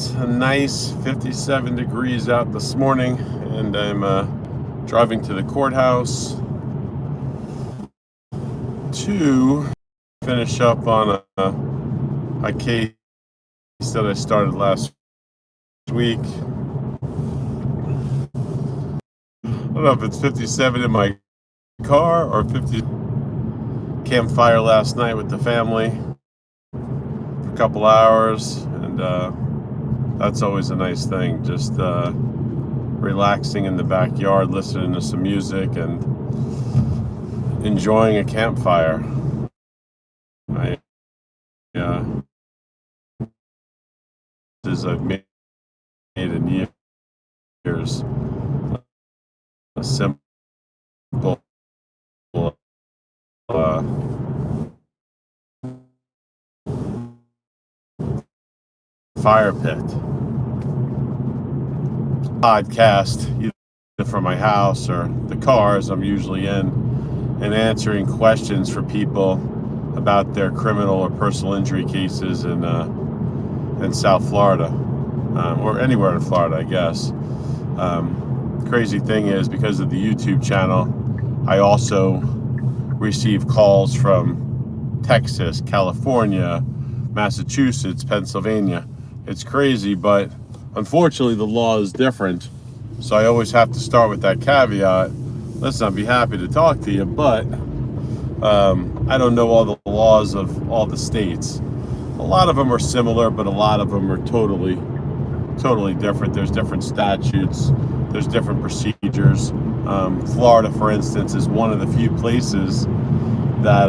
It's a nice 57 degrees out this morning, and I'm driving to the courthouse to finish up on a case that I started last week. I don't know if it's 57 in my car or 50. Campfire last night with the family for a couple hours, and that's always a nice thing. Just relaxing in the backyard, listening to some music, and enjoying a campfire. As I've made in years, a simple fire pit podcast, either from my house or the cars I'm usually in, and answering questions for people about their criminal or personal injury cases in South Florida, or anywhere in Florida, I guess. Crazy thing is, because of the YouTube channel, I also receive calls from Texas, California, Massachusetts, Pennsylvania. It's crazy, but unfortunately the law is different. So I always have to start with that caveat. Listen, I'd be happy to talk to you, but I don't know all the laws of all the states. A lot of them are similar, but a lot of them are totally different. There's different statutes. There's different procedures. Florida, for instance, is one of the few places that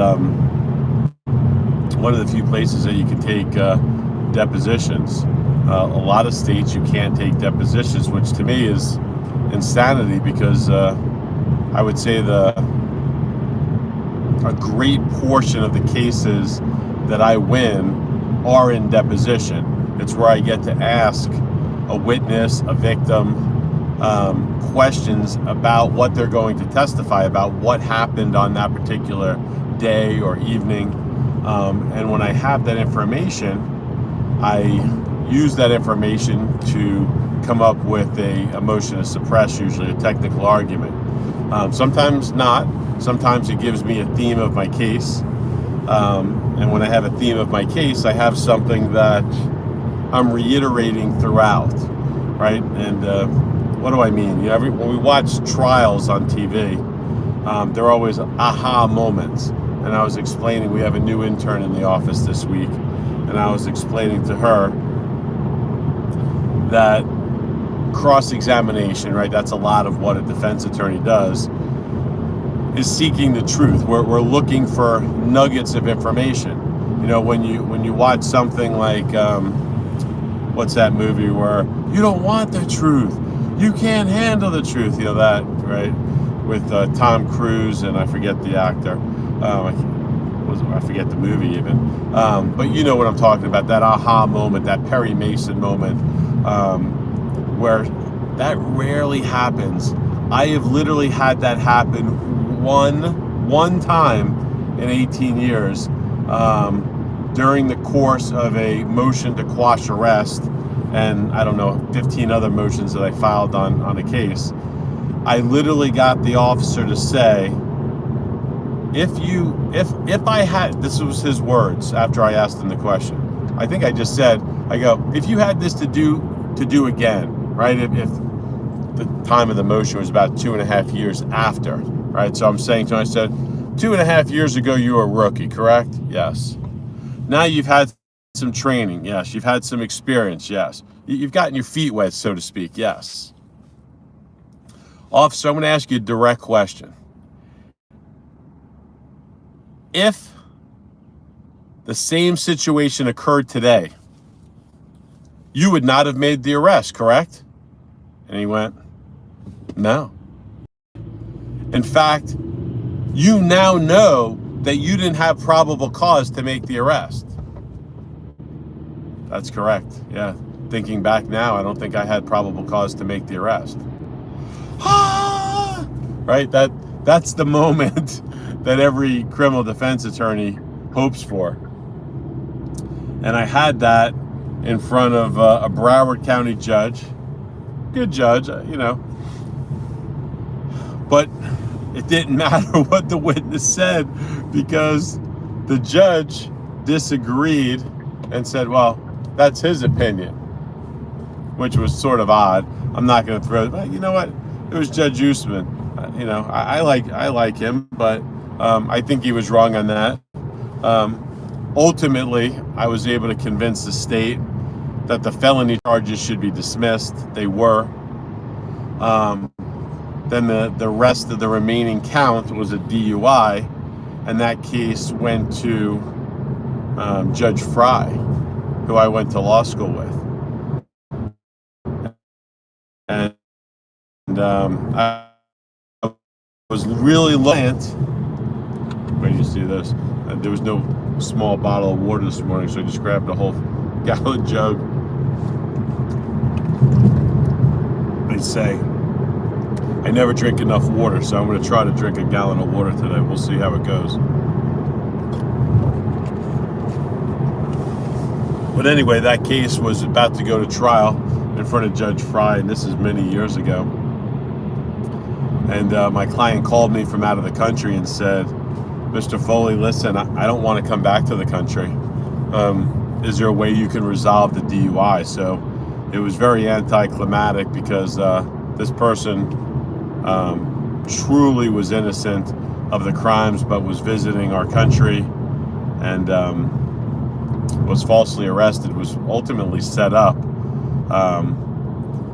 you can take depositions. A lot of states you can't take depositions, which to me is insanity, because I would say a great portion of the cases that I win are in deposition. It's where I get to ask a witness, a victim, questions about what they're going to testify about, what happened on that particular day or evening. And when I have that information, I use that information to come up with a motion to suppress, usually a technical argument. Sometimes not. Sometimes it gives me a theme of my case. And when I have a theme of my case, I have something that I'm reiterating throughout, right? And what do I mean? When we watch trials on TV, there are always aha moments. And I was explaining, we have a new intern in the office this week, and I was explaining to her that cross-examination, right? That's a lot of what a defense attorney does, is seeking the truth. We're looking for nuggets of information. You know, when you watch something like what's that movie where you don't want the truth, you can't handle the truth, you know that, right? With Tom Cruise, and I forget the actor. I forget the movie even. But you know what I'm talking about, that aha moment, that Perry Mason moment, where that rarely happens. I have literally had that happen one time in 18 years, during the course of a motion to quash arrest, and I don't know, 15 other motions that I filed on a case. I literally got the officer to say, if I had, this was his words after I asked him the question. I think I just said, I go, if you had this to do again, right? If the time of the motion was about 2.5 years after, right? So I'm saying to him, I said, 2.5 years ago, you were a rookie, correct? Yes. Now you've had some training. Yes. You've had some experience. Yes. You've gotten your feet wet, so to speak. Yes. Officer, I'm going to ask you a direct question. If the same situation occurred today, you would not have made the arrest, correct? And he went, no. In fact, you now know that you didn't have probable cause to make the arrest. That's correct. Yeah. Thinking back now, I don't think I had probable cause to make the arrest. Right? That's the moment that every criminal defense attorney hopes for. And I had that in front of a Broward County judge. Good judge, you know. But it didn't matter what the witness said because the judge disagreed and said, well, that's his opinion, which was sort of odd. I'm not going to throw it, but you know what? It was Judge Usan. You know, I like him, but I think he was wrong on that. Ultimately, I was able to convince the state that the felony charges should be dismissed. They were. Then the rest of the remaining count was a DUI, and that case went to Judge Fry, who I went to law school with. And I was really reliant. Wait, you see this? There was no small bottle of water this morning, so I just grabbed a whole gallon jug. They say I never drink enough water, so I'm going to try to drink a gallon of water today. We'll see how it goes. But anyway, that case was about to go to trial in front of Judge Fry, and this is many years ago. And my client called me from out of the country and said, Mr. Foley, listen, I don't want to come back to the country. Is there a way you can resolve the DUI? So it was very anti-climatic because this person truly was innocent of the crimes, but was visiting our country and was falsely arrested, was ultimately set up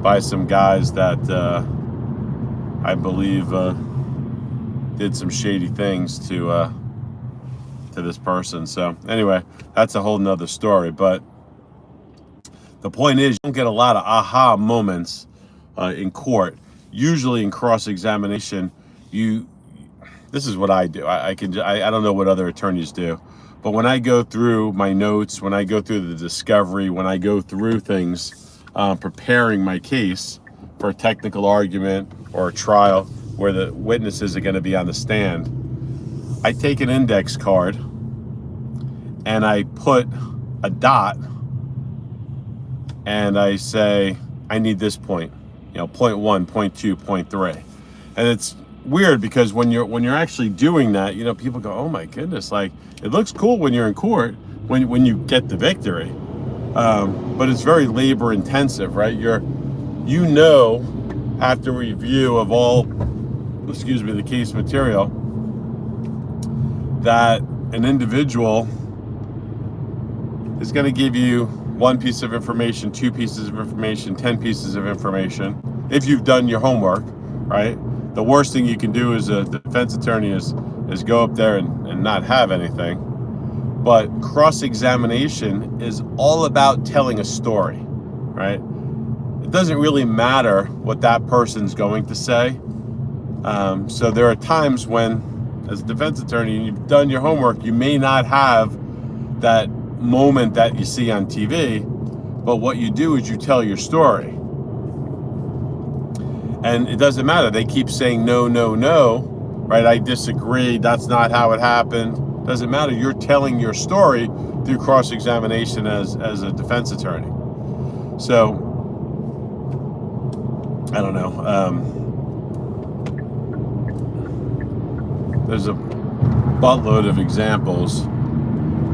by some guys that I believe did some shady things to this person. So anyway, that's a whole nother story. But the point is, you don't get a lot of aha moments in court. Usually in cross-examination, this is what I do. I don't know what other attorneys do, but when I go through my notes, when I go through the discovery, when I go through things, preparing my case for a technical argument or a trial where the witnesses are going to be on the stand, I take an index card and I put a dot and I say, I need this point, you know, point 1, point 2, point 3. And it's weird because when you're actually doing that, you know, people go, oh my goodness, like it looks cool when you're in court, when you get the victory. But it's very labor intensive, right? You know, after review of all, the case material, that an individual is going to give you 1 piece of information, 2 pieces of information, 10 pieces of information, if you've done your homework, right? The worst thing you can do as a defense attorney is go up there and not have anything. But cross-examination is all about telling a story, right? It doesn't really matter what that person's going to say. So there are times when, as a defense attorney, you've done your homework, you may not have that moment that you see on TV, but what you do is you tell your story. And it doesn't matter. They keep saying no, no, no, right? I disagree. That's not how it happened. Doesn't matter. You're telling your story through cross-examination as a defense attorney. So, I don't know. There's a buttload of examples.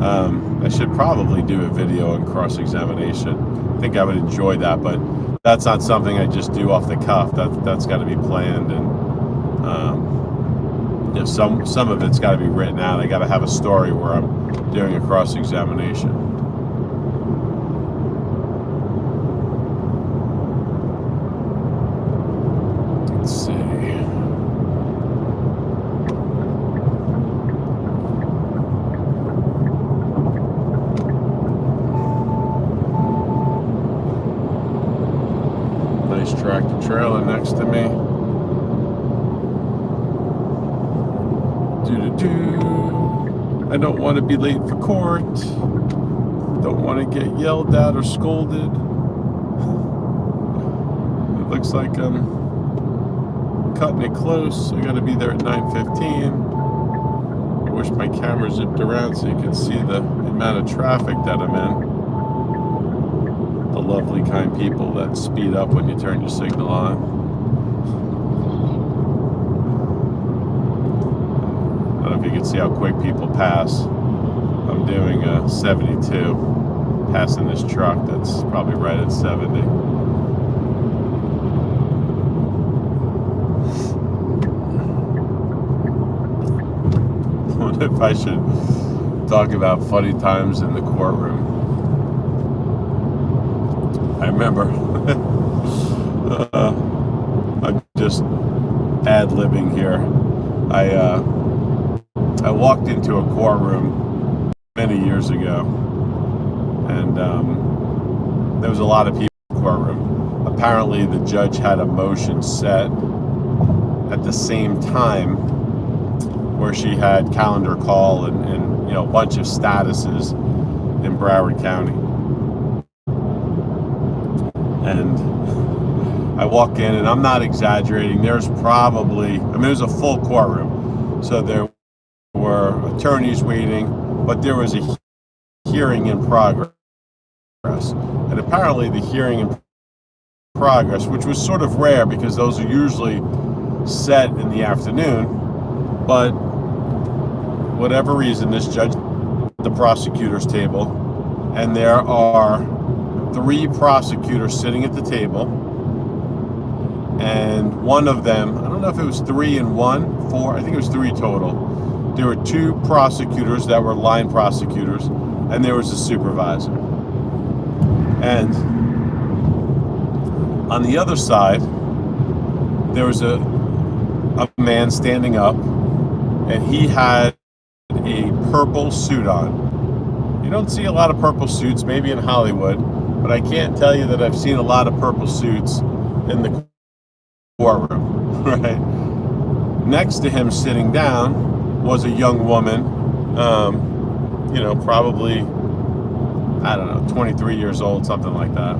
I should probably do a video on cross-examination. I think I would enjoy that, but that's not something I just do off the cuff. That's got to be planned, and you know, some of it's got to be written out. I got to have a story where I'm doing a cross-examination. Let's see. Nice tractor trailer next to me. I don't want to be late for court. Don't want to get yelled at or scolded. It looks like I'm cutting it close. I got to be there at 9:15. I wish my camera zipped around so you can see the amount of traffic that I'm in. lovely, kind people that speed up when you turn your signal on. I don't know if you can see how quick people pass. I'm doing 72, passing this truck that's probably right at 70. I wonder if I should talk about funny times in the courtroom. I remember, I'm just ad-libbing here. I walked into a courtroom many years ago, and there was a lot of people in the courtroom. Apparently, the judge had a motion set at the same time where she had calendar call and you know, a bunch of statuses in Broward County. And I walk in, and I'm not exaggerating, there's probably, I mean, it was a full courtroom. So there were attorneys waiting, but there was a hearing in progress. And apparently the hearing in progress, which was sort of rare because those are usually set in the afternoon, but whatever reason, this judge at the prosecutor's table, and there are 3 prosecutors sitting at the table, and one of them, I don't know if it was 3 and 1, 4, I think it was 3 total. There were 2 prosecutors that were line prosecutors, and there was a supervisor. And on the other side, there was a man standing up, and he had a purple suit on. You don't see a lot of purple suits, maybe in Hollywood, but I can't tell you that I've seen a lot of purple suits in the courtroom, right? Next to him, sitting down, was a young woman, you know, probably, I don't know, 23 years old, something like that.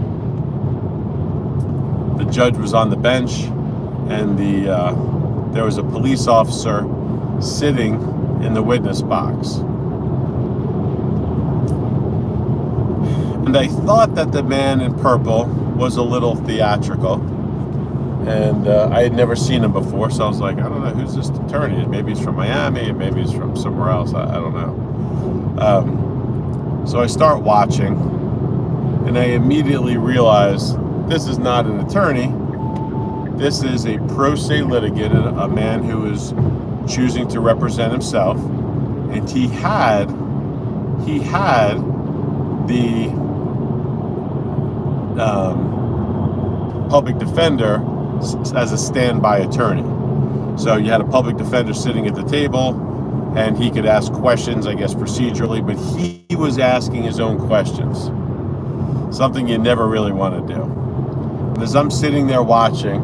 The judge was on the bench, and there was a police officer sitting in the witness box. And I thought that the man in purple was a little theatrical, and I had never seen him before, so I was like, I don't know, who's this attorney? Maybe he's from Miami, and maybe he's from somewhere else, I don't know. So I start watching, and I immediately realize this is not an attorney. This is a pro se litigant, a man who is choosing to represent himself, and he had the public defender as a standby attorney. So you had a public defender sitting at the table, and he could ask questions, I guess procedurally, but he was asking his own questions, something you never really want to do. And as I'm sitting there watching,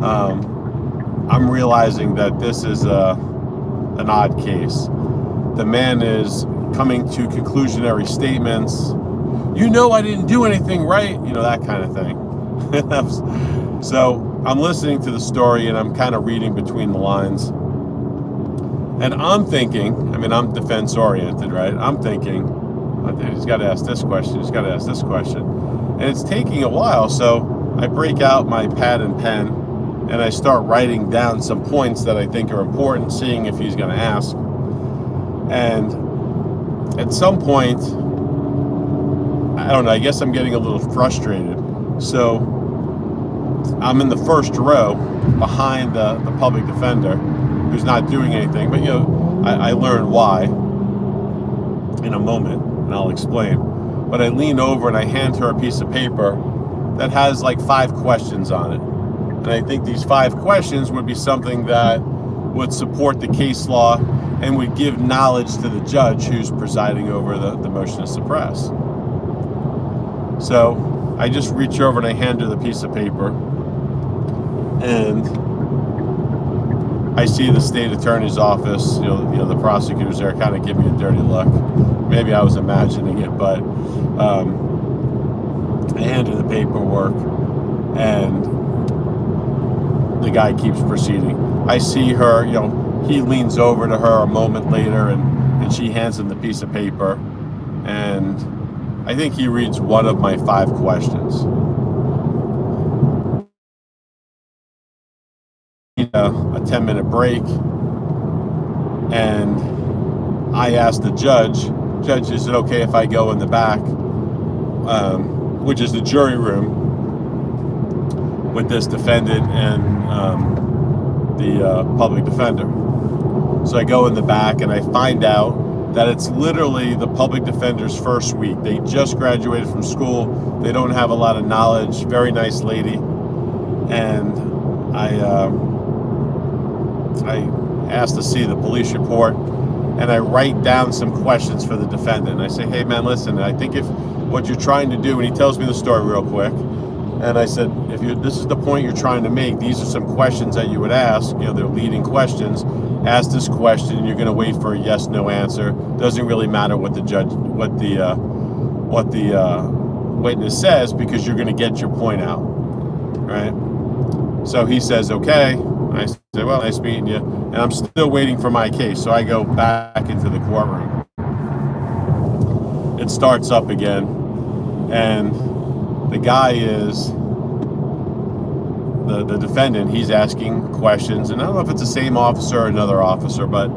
I'm realizing that this is an odd case. The man is coming to conclusionary statements. You know, I didn't do anything right, you know, that kind of thing. So I'm listening to the story, and I'm kind of reading between the lines. And I'm thinking, I mean, I'm defense oriented, right? I'm thinking, oh, he's got to ask this question, he's got to ask this question. And it's taking a while, so I break out my pad and pen, and I start writing down some points that I think are important, seeing if he's going to ask. And at some point, I don't know, I guess I'm getting a little frustrated. So I'm in the first row behind the public defender who's not doing anything, but you know, I learn why in a moment, and I'll explain. But I lean over and I hand her a piece of paper that has like 5 questions on it. And I think these 5 questions would be something that would support the case law and would give knowledge to the judge who's presiding over the motion to suppress. So I just reach over and I hand her the piece of paper, and I see the state attorney's office, you know, the prosecutors there kind of give me a dirty look. Maybe I was imagining it, but I hand her the paperwork, and the guy keeps proceeding. I see her, you know, he leans over to her a moment later, and she hands him the piece of paper, and I think he reads one of my 5 questions. A 10-minute break, and I asked the judge, is it okay if I go in the back, which is the jury room, with this defendant and the public defender. So I go in the back and I find out that it's literally the public defender's first week. They just graduated from school. They don't have a lot of knowledge. Very nice lady. And I asked to see the police report, and I write down some questions for the defendant. I say, hey man, listen, I think if what you're trying to do, and he tells me the story real quick, and I said, if this is the point you're trying to make, these are some questions that you would ask, they're leading questions. Ask this question, and you're going to wait for a yes/no answer. Doesn't really matter what the witness says, because you're going to get your point out, right? So he says, okay. I say, well, nice meeting you. And I'm still waiting for my case. So I go back into the courtroom. It starts up again. And the guy is, the defendant, he's asking questions. And I don't know if it's the same officer or another officer, but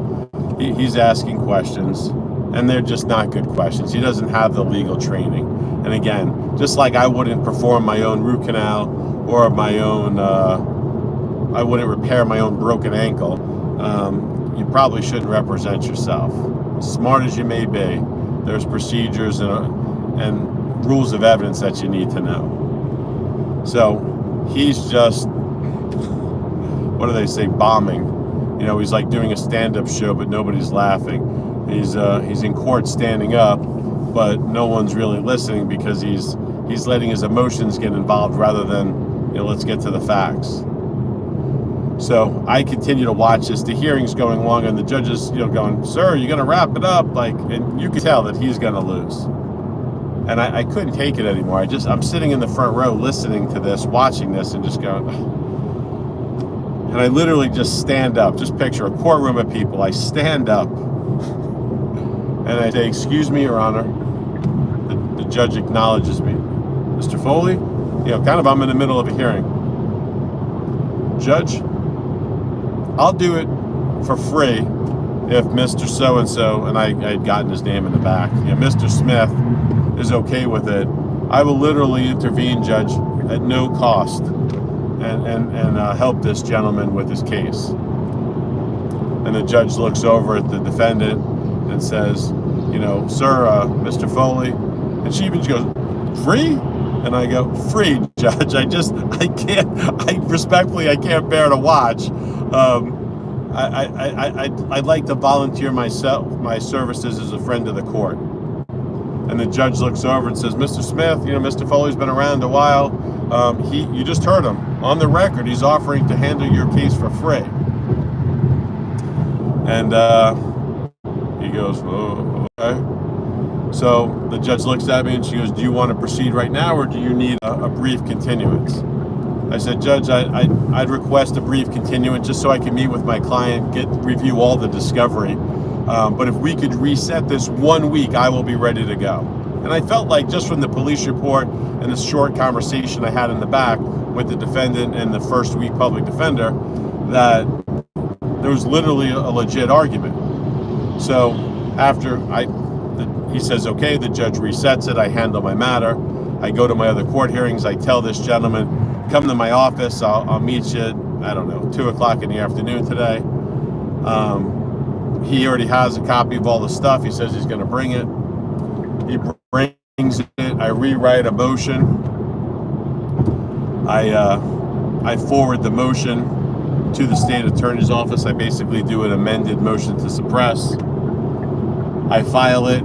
he's asking questions. And they're just not good questions. He doesn't have the legal training. And again, just like I wouldn't perform my own root canal or my own... I wouldn't repair my own broken ankle. You probably shouldn't represent yourself. As smart as you may be, there's procedures and rules of evidence that you need to know. So he's just, what do they say, bombing. He's like doing a stand-up show, but nobody's laughing. He's in court standing up, but no one's really listening, because he's letting his emotions get involved rather than, let's get to the facts. So I continue to watch this. The hearing's going along, and the judge is, going, sir, you're going to wrap it up. And you can tell that he's going to lose. And I couldn't take it anymore. I'm sitting in the front row listening to this, watching this, and just going, and I literally just stand up. Just picture a courtroom of people. I stand up and I say, excuse me, Your Honor. The judge acknowledges me. Mr. Foley, I'm in the middle of a hearing. Judge, I'll do it for free if Mr. So-and-so, and I had gotten his name in the back, Mr. Smith is okay with it. I will literally intervene, Judge, at no cost and help this gentleman with his case. And the judge looks over at the defendant and says, sir, Mr. Foley, and she even goes, free? And I go, free, Judge. I can't bear to watch. I'd like to volunteer my services as a friend of the court. And the judge looks over and says, Mr. Smith, Mr. Foley's been around a while. You just heard him. On the record, he's offering to handle your case for free. And he goes, oh, okay. So the judge looks at me and she goes, do you want to proceed right now, or do you need a brief continuance? I said, Judge, I'd request a brief continuance just so I can meet with my client, review all the discovery. But if we could reset this 1 week, I will be ready to go. And I felt like, just from the police report and the short conversation I had in the back with the defendant and the first week public defender, that there was literally a legit argument. So after he says, okay, the judge resets it, I handle my matter. I go to my other court hearings. I tell this gentleman, come to my office. I'll meet you at, 2 o'clock in the afternoon today. He already has a copy of all the stuff. He says he's going to bring it. He brings it. I rewrite a motion. I forward the motion to the state attorney's office. I basically do an amended motion to suppress. I file it.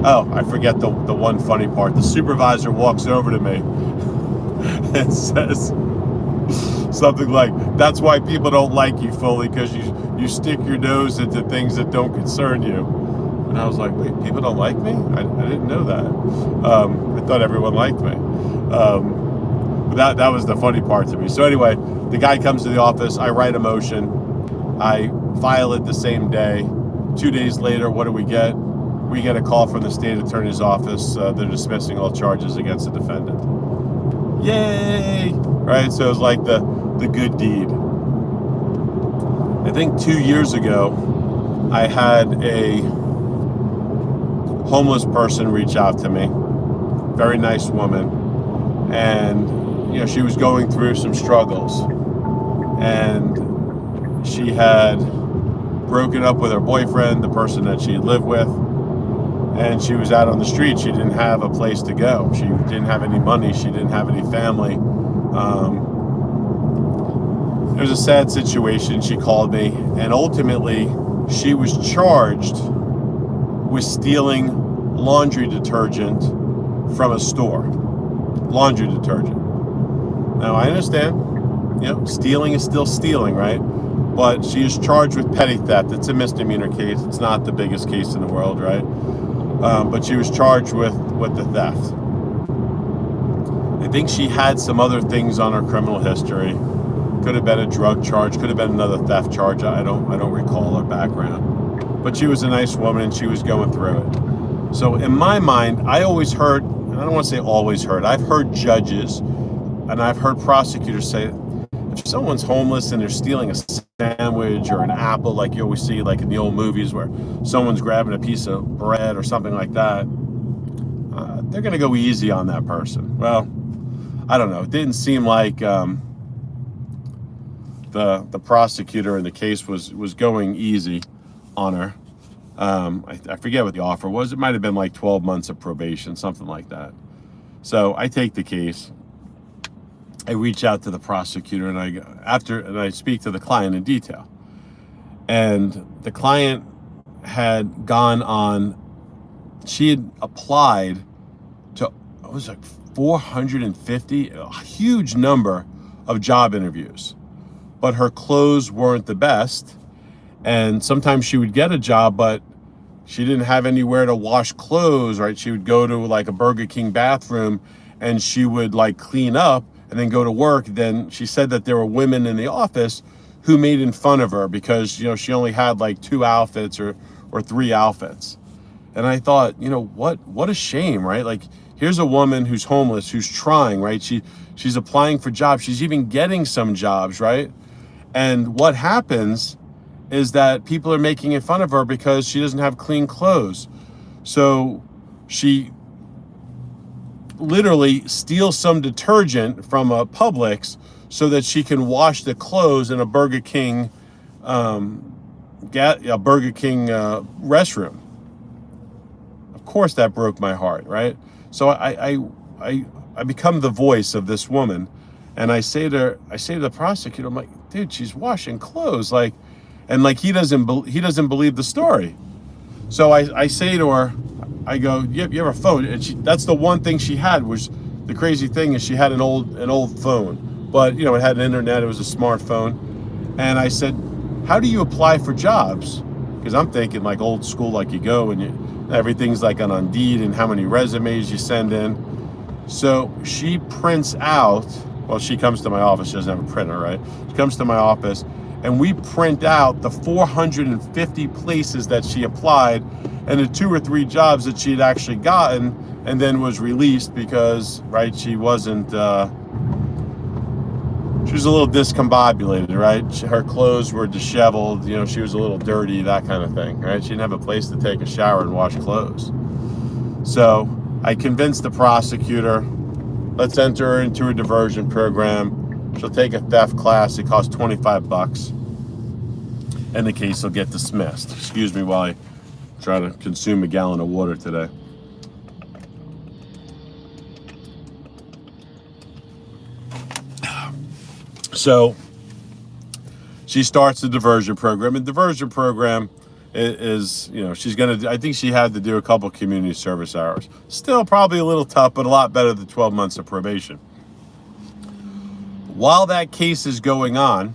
Oh, I forget the one funny part. The supervisor walks over to me and says something like, that's why people don't like you, Foley, because you stick your nose into things that don't concern you. And I was like, wait, people don't like me? I didn't know that. I thought everyone liked me. But that was the funny part to me. So anyway, the guy comes to the office. I write a motion. I file it the same day. 2 days later, what do we get? we get a call from the state attorney's office. They're dismissing all charges against the defendant. Yay! Right? So it was like the good deed. I think 2 years ago, I had a homeless person reach out to me. Very nice woman. And, she was going through some struggles. And she had broken up with her boyfriend, the person that she lived with. And she was out on the street. She didn't have a place to go. She didn't have any money. She didn't have any family. It was a sad situation. She called me, and ultimately she was charged with stealing laundry detergent from a store. Laundry detergent. Now, I understand, stealing is still stealing, right? But she is charged with petty theft. It's a misdemeanor case. It's not the biggest case in the world, right? But she was charged with the theft. I think she had some other things on her criminal history. Could have been a drug charge. Could have been another theft charge. I don't recall her background. But she was a nice woman, and she was going through it. So in my mind, I always heard, and I don't want to say always heard, I've heard judges and I've heard prosecutors say, if someone's homeless and they're stealing a sandwich or an apple, like you always see like in the old movies where someone's grabbing a piece of bread or something like that, they're going to go easy on that person. Well, I don't know. It didn't seem like the prosecutor in the case was going easy on her. I forget what the offer was. It might have been like 12 months of probation, something like that. So I take the case. I reach out to the prosecutor, and I speak to the client in detail. And the client had gone on. She had applied to, it was like 450, a huge number of job interviews, but her clothes weren't the best. And sometimes she would get a job, but she didn't have anywhere to wash clothes, right? She would go to like a Burger King bathroom and she would like clean up and then go to work. Then she said that there were women in the office who made fun of her because, she only had like 2 outfits or 3 outfits. And I thought, what a shame, right? Like, here's a woman who's homeless, who's trying, right? She's applying for jobs. She's even getting some jobs, right? And what happens is that people are making fun of her because she doesn't have clean clothes. So she literally steals some detergent from a Publix so that she can wash the clothes in a Burger King restroom. Of course, that broke my heart, right? So I become the voice of this woman, and I say to the prosecutor, I'm like, dude, she's washing clothes, like, and like he doesn't believe the story. So I say to her, I go, you have a phone? And that's the one thing she had. Was the crazy thing is she had an old phone, but it had an internet. It was a smartphone. And I said, how do you apply for jobs? Because I'm thinking like old school, like you go and everything's like on Indeed and how many resumes you send in. So she prints out. Well, she comes to my office. She doesn't have a printer, right? She comes to my office, and we print out the 450 places that she applied and the 2 or 3 jobs that she had actually gotten, and then was released because, right, she wasn't, she was a little discombobulated, right? Her clothes were disheveled, she was a little dirty, that kind of thing, right? She didn't have a place to take a shower and wash clothes. So I convinced the prosecutor, let's enter her into a diversion program. She'll take a theft class. It costs $25, and the case will get dismissed. Excuse me while I try to consume a gallon of water today. So she starts the diversion program, and diversion program is, she's gonna, I think she had to do a couple community service hours. Still probably a little tough, but a lot better than 12 months of probation. While that case is going on,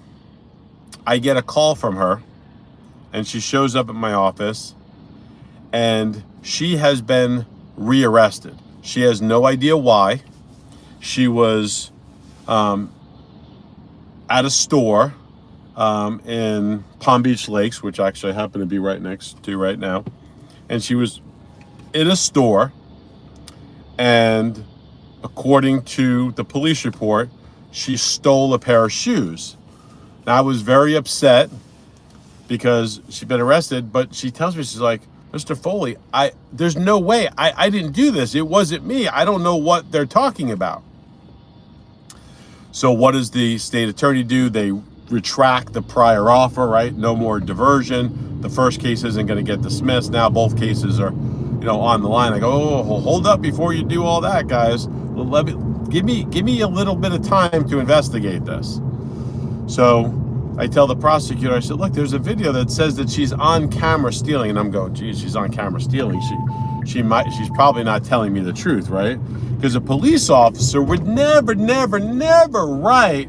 I get a call from her, and she shows up at my office, and she has been rearrested. She has no idea why. She was at a store in Palm Beach Lakes, which actually I happen to be right next to right now, and she was in a store, and according to the police report, she stole a pair of shoes. Now, I was very upset because she'd been arrested, but she tells me, she's like, Mr. Foley, there's no way. I didn't do this. It wasn't me. I don't know what they're talking about. So what does the state attorney do? They retract the prior offer, right? No more diversion. The first case isn't going to get dismissed. Now both cases are, on the line. I go, oh, hold up before you do all that, guys. Give me a little bit of time to investigate this. So I tell the prosecutor, I said, look, there's a video that says that she's on camera stealing. And I'm going, geez, she's on camera stealing. She's probably not telling me the truth, right? Because a police officer would never write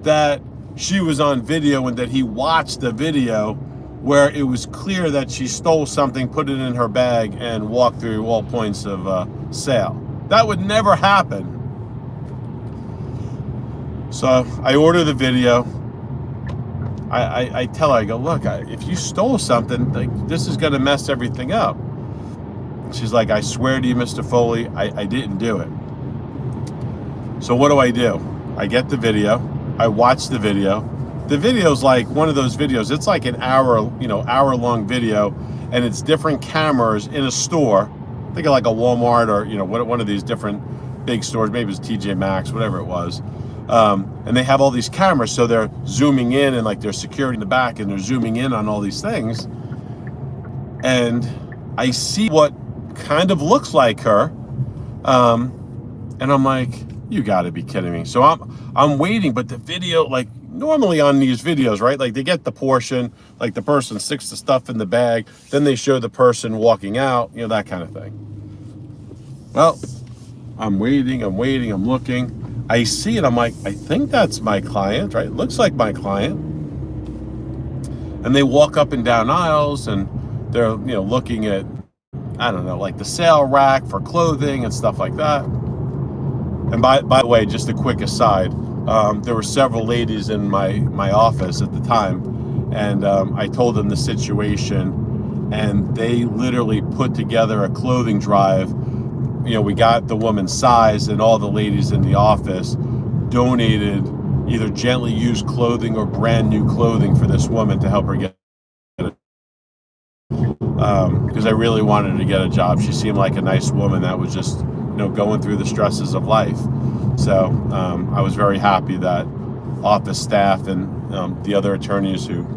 that she was on video and that he watched the video where it was clear that she stole something, put it in her bag, and walked through all points of sale. That would never happen. So I order the video. I tell her, I go, look, if you stole something, like, this is going to mess everything up. She's like, I swear to you, Mr. Foley, I didn't do it. So what do? I get the video. I watch the video. The video's like one of those videos. It's like an hour-long video, and it's different cameras in a store. Think of like a Walmart or, one of these different big stores. Maybe it's TJ Maxx, whatever it was. And they have all these cameras, so they're zooming in, and like there's security in the back, and they're zooming in on all these things. And I see what kind of looks like her, and I'm like, you got to be kidding me. So I'm waiting, but the video, like normally on these videos, right? Like they get the portion, like the person sticks the stuff in the bag, then they show the person walking out, that kind of thing. Well, I'm waiting, I'm looking. I see it, I'm like, I think that's my client, right? It looks like my client. And they walk up and down aisles, and they're, looking at, I don't know, like the sale rack for clothing and stuff like that. And by the way, just a quick aside, there were several ladies in my office at the time, and I told them the situation, and they literally put together a clothing drive. We got the woman's size, and all the ladies in the office donated either gently used clothing or brand new clothing for this woman to help her get it. Because I really wanted her to get a job. She seemed like a nice woman that was just, going through the stresses of life. So I was very happy that office staff and the other attorneys who,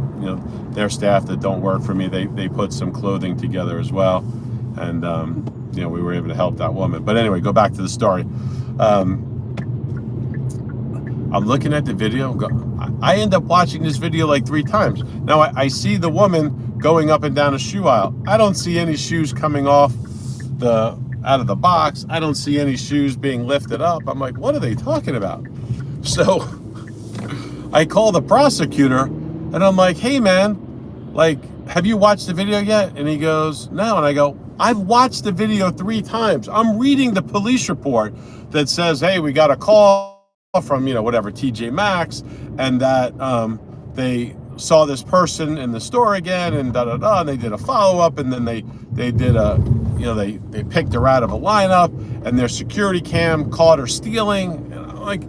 their staff that don't work for me, they put some clothing together as well. And, we were able to help that woman. But anyway, go back to the story. I'm looking at the video. I end up watching this video like 3 times. Now, I see the woman going up and down a shoe aisle. I don't see any shoes coming off out of the box. I don't see any shoes being lifted up. I'm like, what are they talking about? So I call the prosecutor, and I'm like, hey, man, like, have you watched the video yet? And he goes, no. And I go, I've watched the video 3 times. I'm reading the police report that says, hey, we got a call from, whatever, TJ Maxx, and that they saw this person in the store again, and da-da-da, and they did a follow-up, and then they did a, they picked her out of a lineup, and their security cam caught her stealing. And I'm like,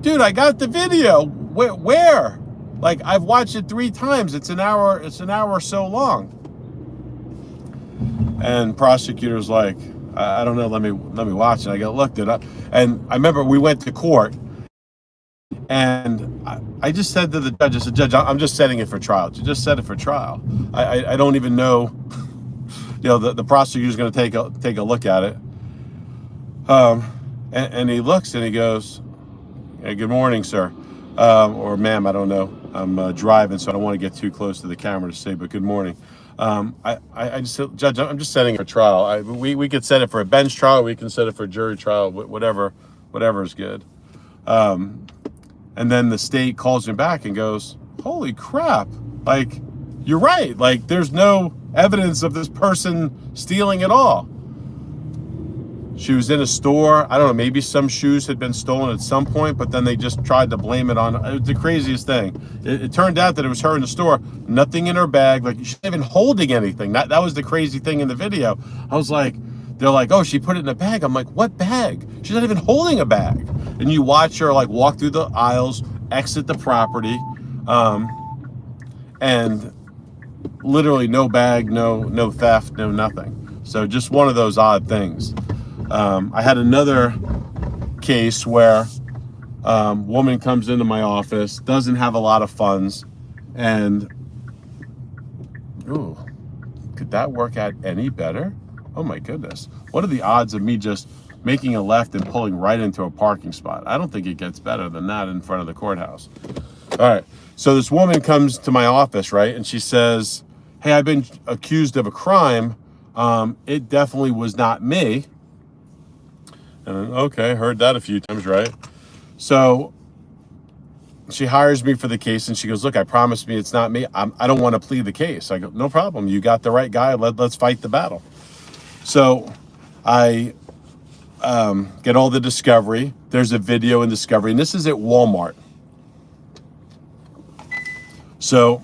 dude, I got the video. Where? Like, I've watched it 3 times. It's an hour or so long. And prosecutor's like, I don't know, let me watch it. I go, looked it up. And I remember we went to court, and I just said to the judge, I said, Judge, I'm just setting it for trial. Just set it for trial. I don't even know, the prosecutor's going to take a look at it. And he looks and he goes, hey, good morning, sir. Or ma'am, I don't know. I'm driving, so I don't want to get too close to the camera to say, but good morning. I just said, Judge, I'm just setting it for trial. We could set it for a bench trial. We can set it for a jury trial, whatever is good. And then the state calls him back and goes, holy crap. Like, you're right. Like, there's no evidence of this person stealing at all. She was in a store. I don't know, maybe some shoes had been stolen at some point, but then they just tried to blame it on, it was the craziest thing. It turned out that it was her in the store, nothing in her bag, like she's not even holding anything. That was the crazy thing in the video. I was like, they're like, oh, she put it in a bag. I'm like, what bag? She's not even holding a bag. And you watch her like walk through the aisles, exit the property, and literally no bag, no theft, no nothing. So just one of those odd things. I had another case where woman comes into my office, doesn't have a lot of funds, and ooh, could that work out any better? Oh my goodness. What are the odds of me just making a left and pulling right into a parking spot? I don't think it gets better than that in front of the courthouse. All right, so this woman comes to my office, right, and she says, hey, I've been accused of a crime. It definitely was not me. And okay, heard that a few times, right? So she hires me for the case, and she goes, look, I promise me it's not me. I don't want to plead the case. I go, no problem. You got the right guy. Let's fight the battle. So I get all the discovery. There's a video in discovery, and this is at Walmart. So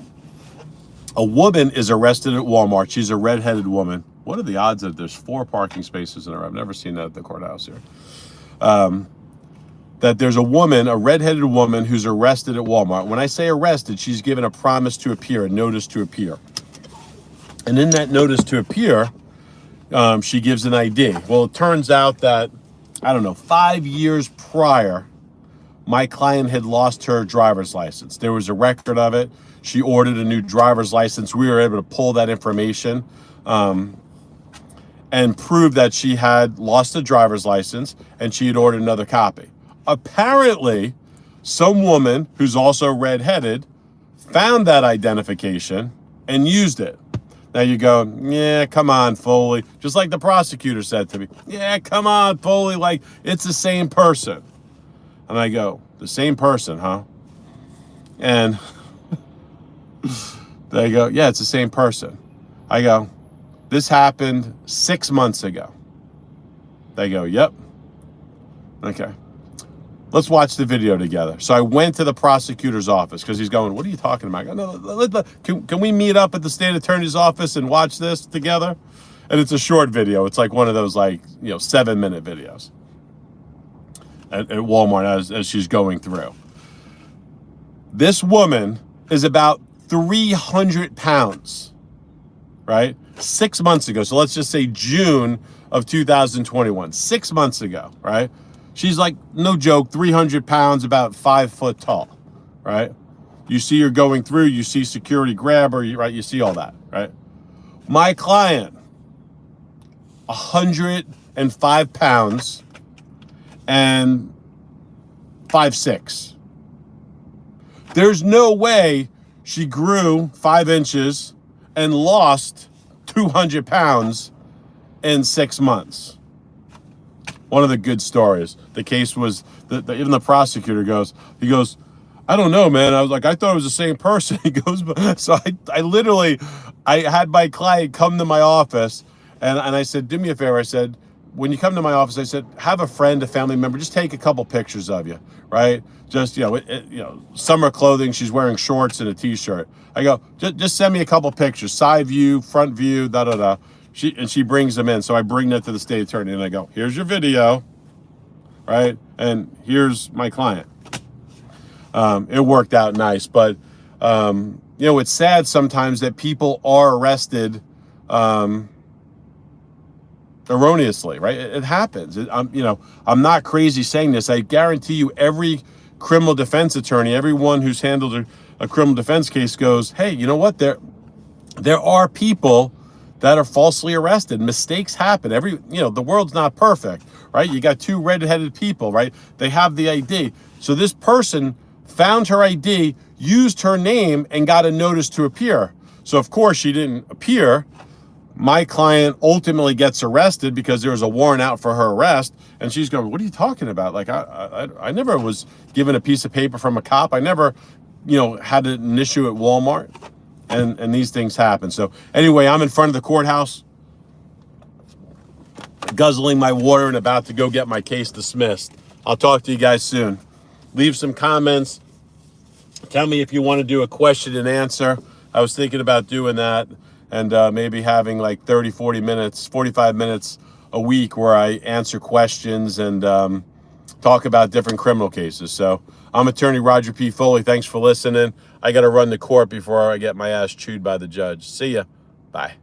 a woman is arrested at Walmart. She's a redheaded woman. What are the odds that there's 4 parking spaces in a row? I've never seen that at the courthouse here. That there's a woman, a redheaded woman, who's arrested at Walmart. When I say arrested, she's given a promise to appear, a notice to appear. And in that notice to appear, she gives an ID. Well, it turns out that, I don't know, 5 years prior, my client had lost her driver's license. There was a record of it. She ordered a new driver's license. We were able to pull that information and prove that she had lost a driver's license and she had ordered another copy. Apparently, some woman who's also redheaded found that identification and used it. Now you go, yeah, come on, Foley. Just like the prosecutor said to me, yeah, come on, Foley, like it's the same person. And I go, the same person, huh? And they go, yeah, it's the same person. I go, this happened 6 months ago. They go, yep. Okay. Let's watch the video together. So I went to the prosecutor's office because he's going, what are you talking about? I go, no, can we meet up at the state attorney's office and watch this together? And it's a short video. It's like one of those 7-minute videos at Walmart as she's going through. This woman is about 300 pounds, right? 6 months ago. So let's just say June of 2021, 6 months ago, right? She's like, no joke, 300 pounds, about 5 foot tall, right? You see her going through, you see security grab her, right? You see all that, right? My client, 105 pounds and 5'6". There's no way she grew 5 inches and lost 200 pounds in 6 months. One of the good stories. The case was, even the prosecutor goes, I don't know, man. I was like, I thought it was the same person. He goes, so I had my client come to my office, and I said, do me a favor. I said, when you come to my office, I said, have a friend, a family member, just take a couple pictures of you, right? Just, summer clothing. She's wearing shorts and a t-shirt. I go, just send me a couple pictures, side view, front view, da-da-da. She brings them in. So I bring that to the state attorney and I go, here's your video, right? And here's my client. It worked out nice, but it's sad sometimes that people are arrested erroneously, right? It happens. I'm not crazy saying this. I guarantee you every criminal defense attorney, everyone who's handled a criminal defense case goes, hey, you know what? There are people that are falsely arrested. Mistakes happen. The world's not perfect, right? You got 2 red-headed people, right? They have the ID. So this person found her ID, used her name, and got a notice to appear. So of course she didn't appear. My client ultimately gets arrested because there was a warrant out for her arrest, and she's going, what are you talking about? Like, I never was given a piece of paper from a cop. I never, had an issue at Walmart. And these things happen. So anyway, I'm in front of the courthouse. guzzling my water and about to go get my case dismissed. I'll talk to you guys soon. Leave some comments. Tell me if you want to do a question and answer. I was thinking about doing that, and maybe having like 30, 40 minutes, 45 minutes a week where I answer questions and talk about different criminal cases. So I'm attorney Roger P. Foley. Thanks for listening. I got to run to court before I get my ass chewed by the judge. See ya. Bye.